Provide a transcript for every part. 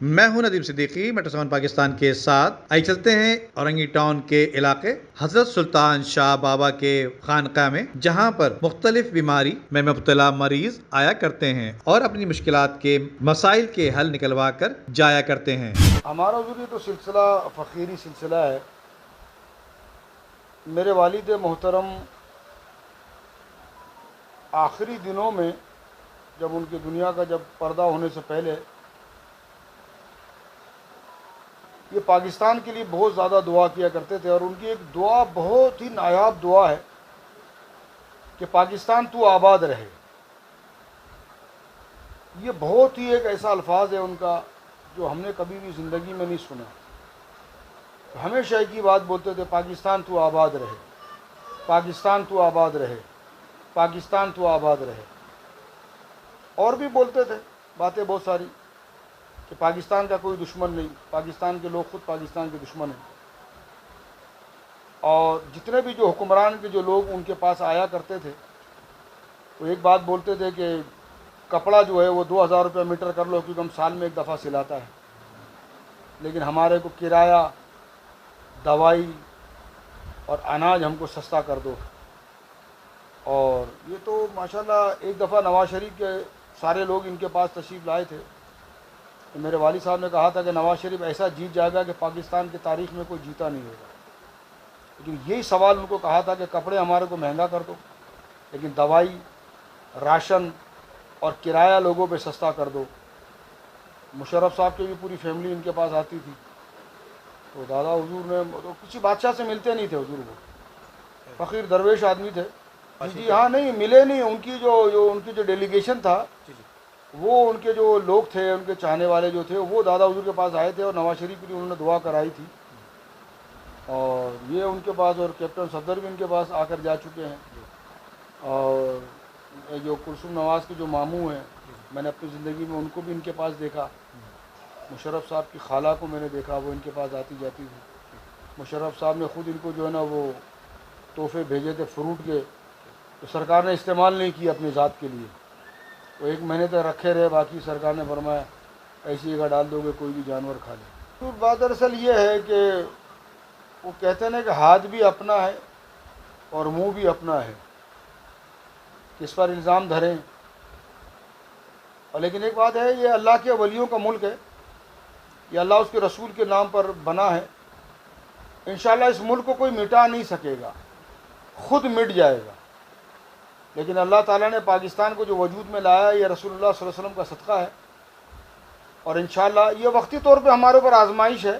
میں ہوں ندیم صدیقی میٹرو 7 پاکستان کے ساتھ آئی چلتے ہیں اورنگی ٹاؤن کے علاقے حضرت سلطان شاہ بابا کے خانقاہ میں، جہاں پر مختلف بیماری میں مبتلا مریض آیا کرتے ہیں اور اپنی مشکلات کے مسائل کے حل نکلوا کر جایا کرتے ہیں۔ ہمارا حضور تو سلسلہ فقیری سلسلہ ہے۔ میرے والد محترم آخری دنوں میں جب ان کی دنیا کا پردہ ہونے سے پہلے یہ پاکستان کے لیے بہت زیادہ دعا کیا کرتے تھے، اور ان کی ایک دعا بہت ہی نایاب دعا ہے کہ پاکستان تو آباد رہے۔ یہ بہت ہی ایک ایسا الفاظ ہے ان کا جو ہم نے کبھی بھی زندگی میں نہیں سنا۔ ہمیشہ ایک ہی بات بولتے تھے، پاکستان تو آباد رہے، پاکستان تو آباد رہے، پاکستان تو آباد رہے۔ اور بھی بولتے تھے باتیں بہت ساری کہ پاکستان کا کوئی دشمن نہیں، پاکستان کے لوگ خود پاکستان کے دشمن ہیں۔ اور جتنے بھی جو حکمران کے جو لوگ ان کے پاس آیا کرتے تھے، وہ ایک بات بولتے تھے کہ کپڑا جو ہے وہ 2000 روپے میٹر کر لو، کیونکہ ہم سال میں ایک دفعہ سلاتا ہے، لیکن ہمارے کو کرایہ، دوائی اور اناج ہم کو سستا کر دو۔ اور یہ تو ماشاءاللہ ایک دفعہ نواز شریف کے سارے لوگ ان کے پاس تشریف لائے تھے، تو میرے والد صاحب نے کہا تھا کہ نواز شریف ایسا جیت جائے گا کہ پاکستان کی تاریخ میں کوئی جیتا نہیں ہوگا۔ لیکن یہی سوال ان کو کہا تھا کہ کپڑے ہمارے کو مہنگا کر دو، لیکن دوائی، راشن اور کرایہ لوگوں پہ سستا کر دو۔ مشرف صاحب کی بھی پوری فیملی ان کے پاس آتی تھی، تو دادا حضور نے تو کسی بادشاہ سے ملتے نہیں تھے حضور، وہ فقیر درویش آدمی تھے۔ جی ہاں، نہیں ملے نہیں، ان کی جو ڈیلیگیشن تھا، وہ ان کے جو لوگ تھے، ان کے چاہنے والے جو تھے، وہ دادا حضور کے پاس آئے تھے اور نواز شریف کے لیے انہوں نے دعا کرائی تھی، اور یہ ان کے پاس اور کیپٹن صفدر بھی ان کے پاس آ کر جا چکے ہیں۔ اور جو کلثوم نواز کے جو ماموں ہیں، میں نے اپنی زندگی میں ان کو بھی ان کے پاس دیکھا۔ مشرف صاحب کی خالہ کو میں نے دیکھا، وہ ان کے پاس آتی جاتی تھی۔ مشرف صاحب نے خود ان کو جو ہے نا وہ تحفے بھیجے تھے فروٹ کے، تو سرکار نے استعمال نہیں کیا اپنی ذات کے لیے، وہ 1 مہینے تک رکھے رہے، باقی سرکار نے فرمایا ایسی جگہ ڈال دو گے کوئی بھی جانور کھا لے۔ تو بات دراصل یہ ہے کہ وہ کہتے ہیں کہ ہاتھ بھی اپنا ہے اور منہ بھی اپنا ہے، کس پر الزام دھریں۔ اور لیکن ایک بات ہے، یہ اللہ کے ولیوں کا ملک ہے، یہ اللہ اس کے رسول کے نام پر بنا ہے۔ انشاءاللہ اس ملک کو کوئی مٹا نہیں سکے گا، خود مٹ جائے گا، لیکن اللہ تعالیٰ نے پاکستان کو جو وجود میں لایا ہے، یہ رسول اللہ صلی اللہ علیہ وسلم کا صدقہ ہے، اور انشاءاللہ یہ وقتی طور پہ ہمارے اوپر آزمائش ہے۔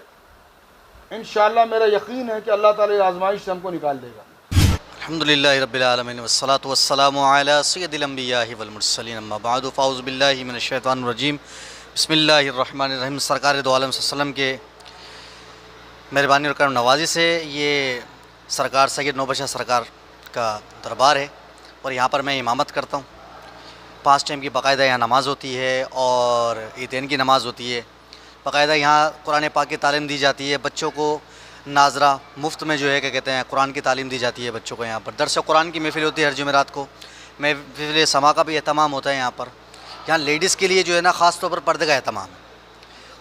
انشاءاللہ میرا یقین ہے کہ اللہ تعالیٰ یہ آزمائش سے ہم کو نکال دے گا۔ الحمدللہ رب العالمین والصلاة والسلام علی سید الانبیاء والمرسلین، اما بعد فاعوذ باللہ من الشیطان الرجیم، بسم اللہ الرحمن الرحیم۔ سرکار دو عالم صلی اللہ علیہ وسلم کے مہربانی اور کرم نوازی سے یہ سرکار سید نوبشاہ سرکار کا دربار ہے، اور یہاں پر میں امامت کرتا ہوں۔ 5 ٹائم کی باقاعدہ یہاں نماز ہوتی ہے اور عیدین کی نماز ہوتی ہے۔ باقاعدہ یہاں قرآن پاک کی تعلیم دی جاتی ہے، بچوں کو ناظرہ مفت میں جو ہے کہ کہتے ہیں قرآن کی تعلیم دی جاتی ہے بچوں کو۔ یہاں پر درس قرآن کی محفل ہوتی ہے ہر جمعرات کو، محفل سما کا بھی اہتمام ہوتا ہے یہاں پر۔ یہاں لیڈیز کے لیے جو ہے نا خاص طور پر پردے کا اہتمام ہے،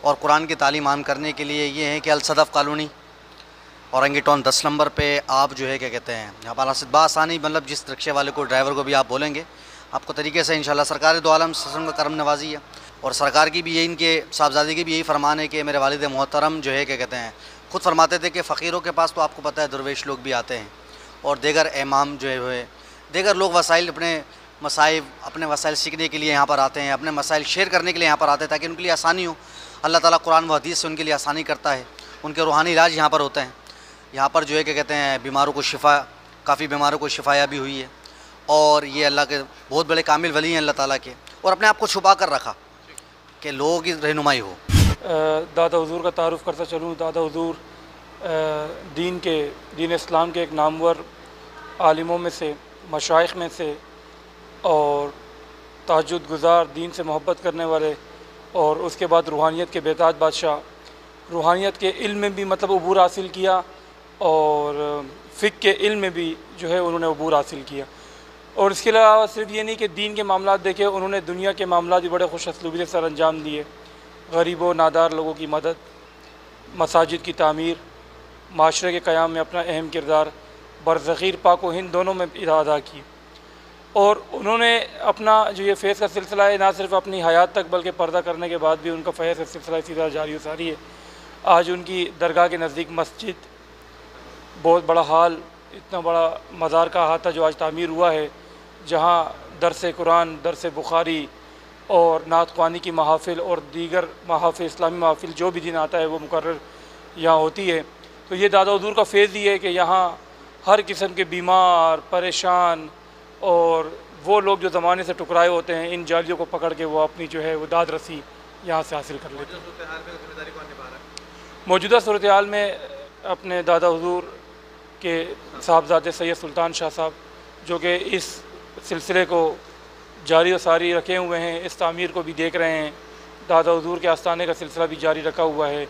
اور قرآن کی تعلیم عام کرنے کے لیے یہ ہے کہ الصدف کالونی اورنگی ٹاؤن 10 نمبر پہ آپ جو ہے کہ کہتے ہیں یہاں پر بآسانی، مطلب جس رکشے والے کو، ڈرائیور کو بھی آپ بولیں گے آپ کو طریقے سے انشاءاللہ سرکار دو عالم صلی اللہ علیہ وسلم کا کرم نوازی ہے، اور سرکار کی بھی یہی، ان کے صاحبزادے کی بھی یہی فرمان ہے کہ میرے والد محترم جو ہے کہ کہتے ہیں خود فرماتے تھے کہ فقیروں کے پاس تو آپ کو پتہ ہے درویش لوگ بھی آتے ہیں، اور دیگر امام جو ہے دیگر لوگ وسائل، اپنے مسائل، اپنے وسائل سیکھنے کے لیے یہاں پر آتے ہیں، اپنے مسائل شیئر کرنے کے لیے یہاں پر آتے ہیں تاکہ ان کے لیے آسانی ہو۔ اللہ تعالیٰ قرآن و حدیث سے ان کے لیے آسانی کرتا ہے، ان کے روحانی علاج یہاں پر ہوتے ہیں۔ یہاں پر جو ہے کہ کہتے ہیں بیماروں کو شفا، کافی بیماروں کو شفا یابی ہوئی ہے، اور یہ اللہ کے بہت بڑے کامل ولی ہیں اللہ تعالیٰ کے، اور اپنے آپ کو چھپا کر رکھا کہ لوگوں کی رہنمائی ہو۔ دادا حضور کا تعارف کرتا چلوں۔ دادا حضور دین اسلام کے ایک نامور عالموں میں سے، مشائخ میں سے، اور تہجد گزار، دین سے محبت کرنے والے، اور اس کے بعد روحانیت کے بیداد بادشاہ۔ روحانیت کے علم میں بھی مطلب عبور حاصل کیا، اور فقہ کے علم میں بھی جو ہے انہوں نے عبور حاصل کیا، اور اس کے علاوہ صرف یہ نہیں کہ دین کے معاملات دیکھے، انہوں نے دنیا کے معاملات بھی بڑے خوش اسلوبی سے سر انجام دیے۔ غریب و نادار لوگوں کی مدد، مساجد کی تعمیر، معاشرے کے قیام میں اپنا اہم کردار برصغیر پاک و ہند دونوں میں ادا کی، اور انہوں نے اپنا جو یہ فیض کا سلسلہ ہے نہ صرف اپنی حیات تک بلکہ پردہ کرنے کے بعد بھی ان کا فیض کا سلسلہ اسی طرح جاری و ساری ہے۔ آج ان کی درگاہ کے نزدیک مسجد، بہت بڑا ہال، اتنا بڑا مزار کا احاطہ جو آج تعمیر ہوا ہے، جہاں درس قرآن، درس بخاری اور نعت خوانی کی محافل اور دیگر محافل، اسلامی محافل جو بھی دن آتا ہے وہ مقرر یہاں ہوتی ہے۔ تو یہ دادا حضور کا فیض یہ ہے کہ یہاں ہر قسم کے بیمار، پریشان اور وہ لوگ جو زمانے سے ٹکرائے ہوتے ہیں، ان جالیوں کو پکڑ کے وہ اپنی جو ہے وہ داد رسی یہاں سے حاصل کر لیتے ہیں۔ موجودہ صورتحال میں اپنے دادا حضور کے صاحبزادے سید سلطان شاہ صاحب، جو کہ اس سلسلے کو جاری و ساری رکھے ہوئے ہیں، اس تعمیر کو بھی دیکھ رہے ہیں، دادا حضور کے آستانے کا سلسلہ بھی جاری رکھا ہوا ہے،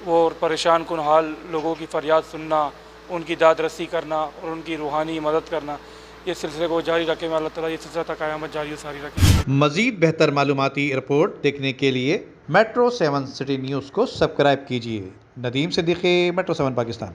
وہ پریشان کن حال لوگوں کی فریاد سننا، ان کی داد رسی کرنا اور ان کی روحانی مدد کرنا، یہ سلسلے کو جاری رکھے میں اللہ تعالیٰ یہ سلسلہ تا قیامت جاری و ساری رکھے۔ مزید بہتر معلوماتی رپورٹ دیکھنے کے لیے میٹرو 7 سٹی نیوز کو سبسکرائب کیجیے۔ ندیم صدیقی، میٹرو 7 پاکستان۔